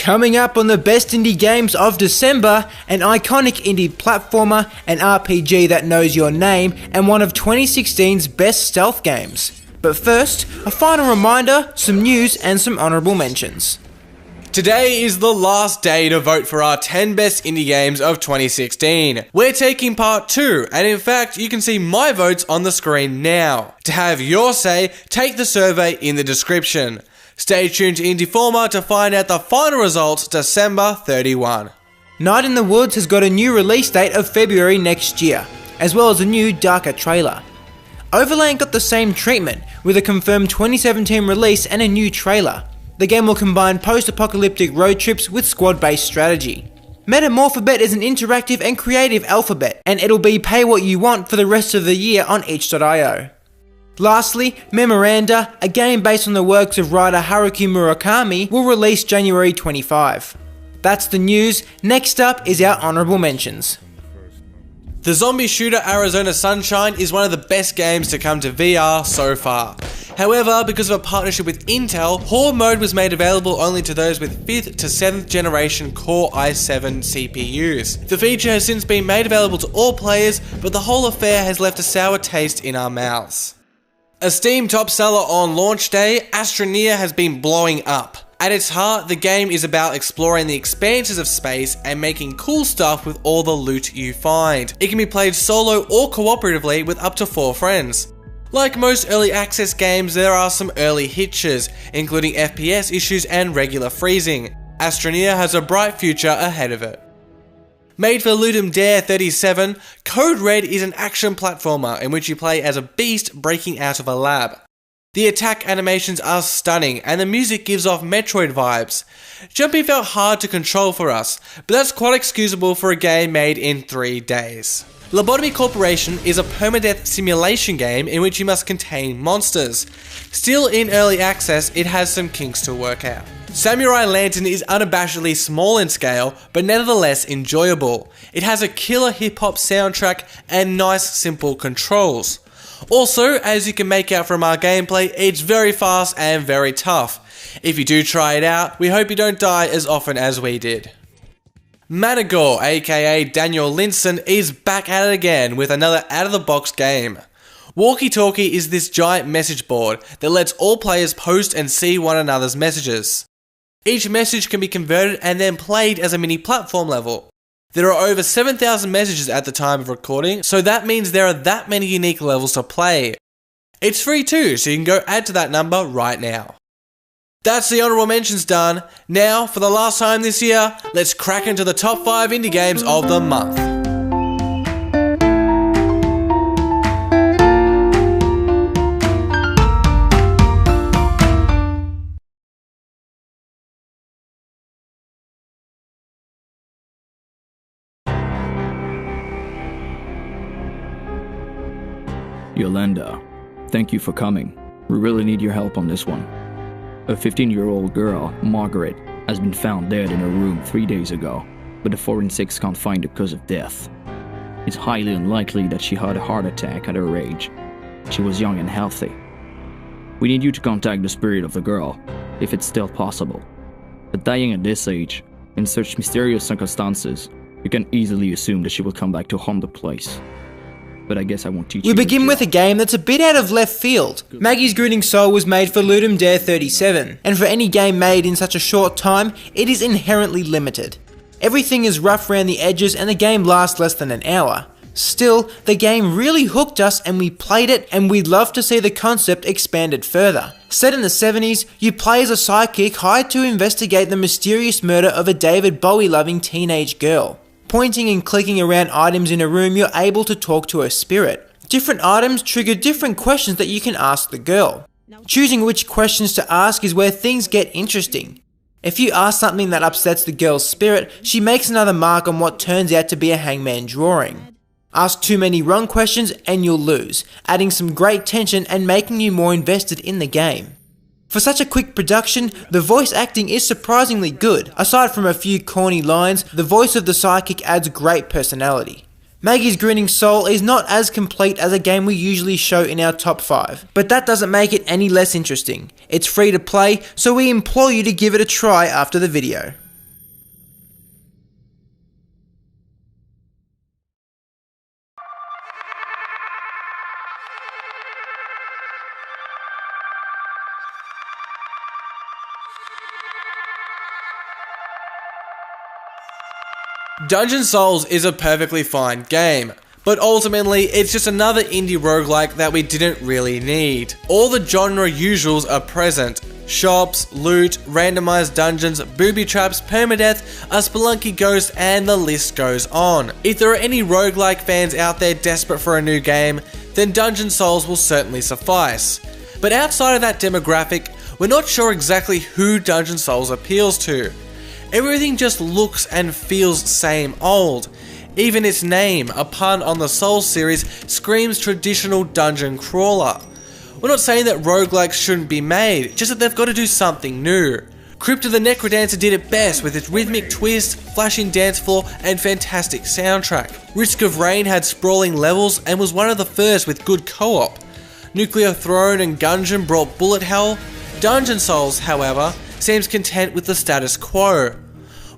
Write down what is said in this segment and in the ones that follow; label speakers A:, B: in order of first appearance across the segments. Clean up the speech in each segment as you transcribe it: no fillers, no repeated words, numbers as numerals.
A: Coming up on the best indie games of December, an iconic indie platformer, an RPG that knows your name, and one of 2016's best stealth games. But first, a final reminder, some news and some honourable mentions.
B: Today is the last day to vote for our 10 best indie games of 2016. We're taking part 2, and in fact, you can see my votes on the screen now. To have your say, take the survey in the description. Stay tuned to Indieformer to find out the final results December 31.
A: Night in the Woods has got a new release date of February next year, as well as a new darker trailer. Overland got the same treatment, with a confirmed 2017 release and a new trailer. The game will combine post-apocalyptic road trips with squad-based strategy. Metamorphobet is an interactive and creative alphabet, and it'll be pay what you want for the rest of the year on itch.io. Lastly, Memoranda, a game based on the works of writer Haruki Murakami, will release January 25. That's the news. Next up is our honourable mentions.
B: The zombie shooter Arizona Sunshine is one of the best games to come to VR so far. However, because of a partnership with Intel, Horde mode was made available only to those with 5th to 7th generation Core i7 CPUs. The feature has since been made available to all players, but the whole affair has left a sour taste in our mouths. A Steam top seller on launch day, Astroneer has been blowing up. At its heart, the game is about exploring the expanses of space and making cool stuff with all the loot you find. It can be played solo or cooperatively with up to 4 friends. Like most early access games, there are some early hitches, including FPS issues and regular freezing. Astroneer has a bright future ahead of it. Made for Ludum Dare 37, Code Red is an action platformer in which you play as a beast breaking out of a lab. The attack animations are stunning, and the music gives off Metroid vibes. Jumping felt hard to control for us, but that's quite excusable for a game made in 3 days. Lobotomy Corporation is a permadeath simulation game in which you must contain monsters. Still in early access, it has some kinks to work out. Samurai Lantern is unabashedly small in scale, but nevertheless enjoyable. It has a killer hip-hop soundtrack and nice simple controls. Also, as you can make out from our gameplay, it's very fast and very tough. If you do try it out, we hope you don't die as often as we did. Manigore, aka Daniel Linson, is back at it again with another out-of-the-box game. Walkie Talkie is this giant message board that lets all players post and see one another's messages. Each message can be converted and then played as a mini platform level. There are over 7,000 messages at the time of recording, so that means there are that many unique levels to play. It's free too, so you can go add to that number right now. That's the honourable mentions done. Now, for the last time this year, let's crack into the top 5 indie games of the month.
C: Yolanda, thank you for coming. We really need your help on this one. A 15-year-old girl, Margaret, has been found dead in her room 3 days ago, but the forensics can't find the cause of death. It's highly unlikely that she had a heart attack at her age. She was young and healthy. We need you to contact the spirit of the girl, if it's still possible. But dying at this age, in such mysterious circumstances, you can easily assume that she will come back to haunt the place. But I guess I won't teach you.
A: We begin with a game that's a bit out of left field. Maggie's Grinning Soul was made for Ludum Dare 37, and for any game made in such a short time, it is inherently limited. Everything is rough around the edges and the game lasts less than an hour. Still, the game really hooked us and we played it, and we'd love to see the concept expanded further. Set in the 70s, you play as a sidekick hired to investigate the mysterious murder of a David Bowie-loving teenage girl. Pointing and clicking around items in a room, you're able to talk to her spirit. Different items trigger different questions that you can ask the girl. Choosing which questions to ask is where things get interesting. If you ask something that upsets the girl's spirit, she makes another mark on what turns out to be a hangman drawing. Ask too many wrong questions and you'll lose, adding some great tension and making you more invested in the game. For such a quick production, the voice acting is surprisingly good. Aside from a few corny lines, the voice of the sidekick adds great personality. Maggie's Grinning Soul is not as complete as a game we usually show in our top 5, but that doesn't make it any less interesting. It's free to play, so we implore you to give it a try after the video.
B: Dungeon Souls is a perfectly fine game, but ultimately it's just another indie roguelike that we didn't really need. All the genre usuals are present. Shops, loot, randomized dungeons, booby traps, permadeath, a Spelunky ghost, and the list goes on. If there are any roguelike fans out there desperate for a new game, then Dungeon Souls will certainly suffice. But outside of that demographic, we're not sure exactly who Dungeon Souls appeals to. Everything just looks and feels same old. Even its name, a pun on the Souls series, screams traditional dungeon crawler. We're not saying that roguelikes shouldn't be made, just that they've got to do something new. Crypt of the Necrodancer did it best with its rhythmic twist, flashing dance floor, and fantastic soundtrack. Risk of Rain had sprawling levels and was one of the first with good co-op. Nuclear Throne and Gungeon brought bullet hell. Dungeon Souls, however, seems content with the status quo.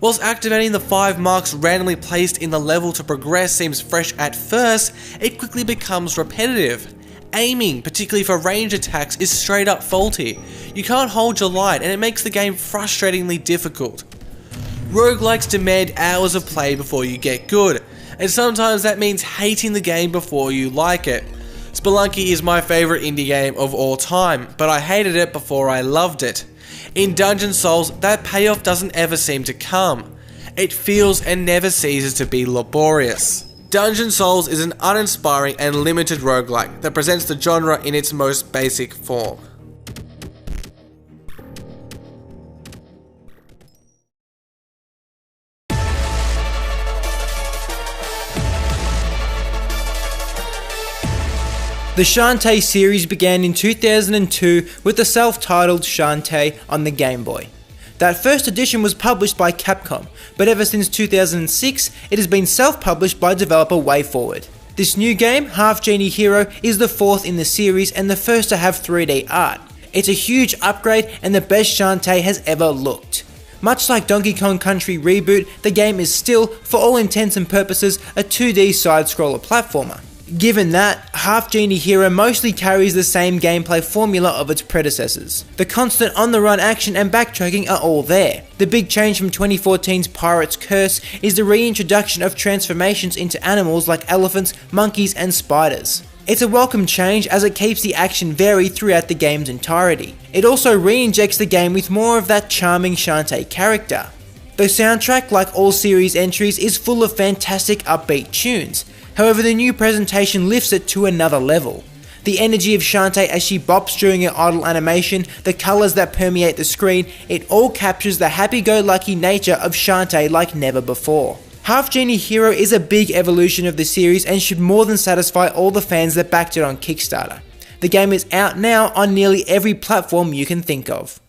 B: Whilst activating the 5 marks randomly placed in the level to progress seems fresh at first, it quickly becomes repetitive. Aiming, particularly for range attacks, is straight up faulty. You can't hold your light and it makes the game frustratingly difficult. Roguelikes demand hours of play before you get good, and sometimes that means hating the game before you like it. Spelunky is my favourite indie game of all time, but I hated it before I loved it. In Dungeon Souls, that payoff doesn't ever seem to come. It feels and never ceases to be laborious. Dungeon Souls is an uninspiring and limited roguelike that presents the genre in its most basic form.
A: The Shantae series began in 2002 with the self-titled Shantae on the Game Boy. That first edition was published by Capcom, but ever since 2006 it has been self-published by developer WayForward. This new game, Half-Genie Hero, is the 4th in the series and the first to have 3D art. It's a huge upgrade and the best Shantae has ever looked. Much like Donkey Kong Country Reboot, the game is still, for all intents and purposes, a 2D side-scroller platformer. Given that, Half-Genie Hero mostly carries the same gameplay formula of its predecessors. The constant on-the-run action and backtracking are all there. The big change from 2014's Pirate's Curse is the reintroduction of transformations into animals like elephants, monkeys, and spiders. It's a welcome change as it keeps the action varied throughout the game's entirety. It also re-injects the game with more of that charming Shantae character. The soundtrack, like all series entries, is full of fantastic upbeat tunes. However, the new presentation lifts it to another level. The energy of Shantae as she bops during her idle animation, the colours that permeate the screen, it all captures the happy-go-lucky nature of Shantae like never before. Half-Genie Hero is a big evolution of the series and should more than satisfy all the fans that backed it on Kickstarter. The game is out now on nearly every platform you can think of.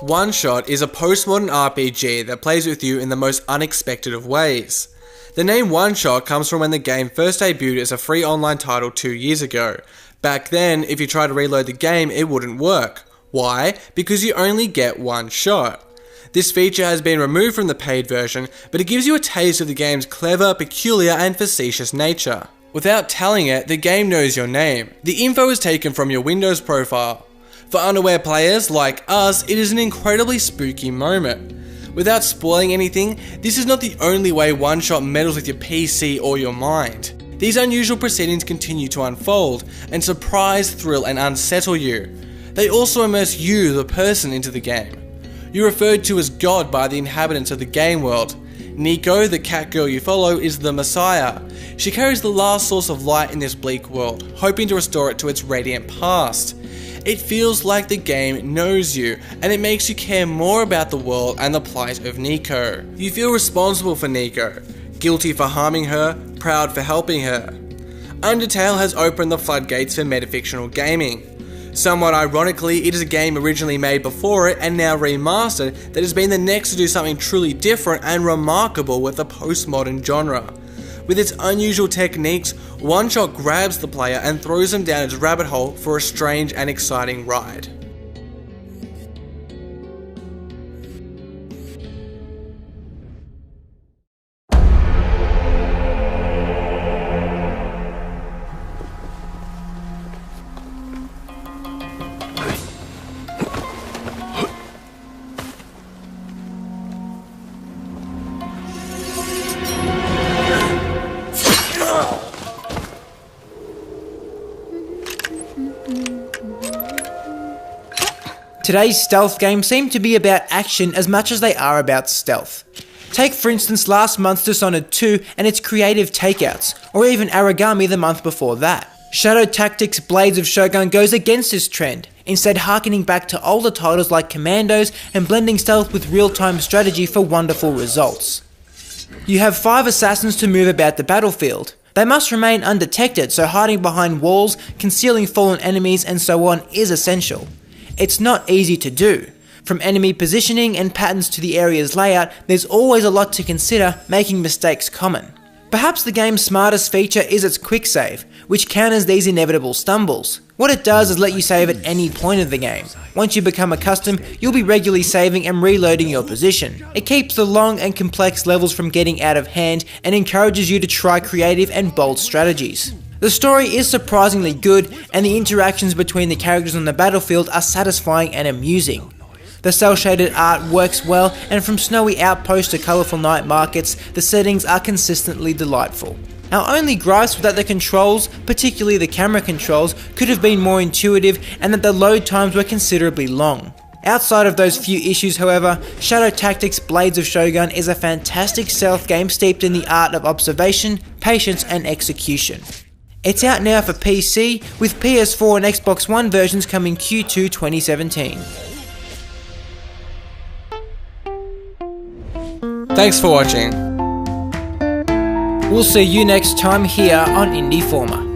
B: One Shot is a postmodern RPG that plays with you in the most unexpected of ways. The name One Shot comes from when the game first debuted as a free online title 2 years ago. Back then, if you tried to reload the game, it wouldn't work. Why? Because you only get one shot. This feature has been removed from the paid version, but it gives you a taste of the game's clever, peculiar, and facetious nature. Without telling it, the game knows your name. The info is taken from your Windows profile. For unaware players like us, it is an incredibly spooky moment. Without spoiling anything, this is not the only way One Shot meddles with your PC or your mind. These unusual proceedings continue to unfold, and surprise, thrill, and unsettle you. They also immerse you, the person, into the game. You're referred to as God by the inhabitants of the game world. Nico, the cat girl you follow, is the Messiah. She carries the last source of light in this bleak world, hoping to restore it to its radiant past. It feels like the game knows you, and it makes you care more about the world and the plight of Nico. You feel responsible for Nico, guilty for harming her, proud for helping her. Undertale has opened the floodgates for metafictional gaming. Somewhat ironically, it is a game originally made before it and now remastered that has been the next to do something truly different and remarkable with the postmodern genre. With its unusual techniques, One Shot grabs the player and throws them down its rabbit hole for a strange and exciting ride.
A: Today's stealth games seem to be about action as much as they are about stealth. Take for instance last month's Dishonored 2 and its creative takeouts, or even Origami the month before that. Shadow Tactics Blades of Shogun goes against this trend, instead harkening back to older titles like Commandos and blending stealth with real-time strategy for wonderful results. You have 5 assassins to move about the battlefield. They must remain undetected, so hiding behind walls, concealing fallen enemies and so on is essential. It's not easy to do. From enemy positioning and patterns to the area's layout, there's always a lot to consider, making mistakes common. Perhaps the game's smartest feature is its quick save, which counters these inevitable stumbles. What it does is let you save at any point of the game. Once you become accustomed, you'll be regularly saving and reloading your position. It keeps the long and complex levels from getting out of hand and encourages you to try creative and bold strategies. The story is surprisingly good, and the interactions between the characters on the battlefield are satisfying and amusing. The cel-shaded art works well, and from snowy outposts to colourful night markets, the settings are consistently delightful. Our only gripes was that the controls, particularly the camera controls, could have been more intuitive and that the load times were considerably long. Outside of those few issues however, Shadow Tactics Blades of Shogun is a fantastic stealth game steeped in the art of observation, patience and execution. It's out now for PC, with PS4 and Xbox One versions coming Q2 2017.
B: Thanks for watching.
A: We'll see you next time here on Indieformer.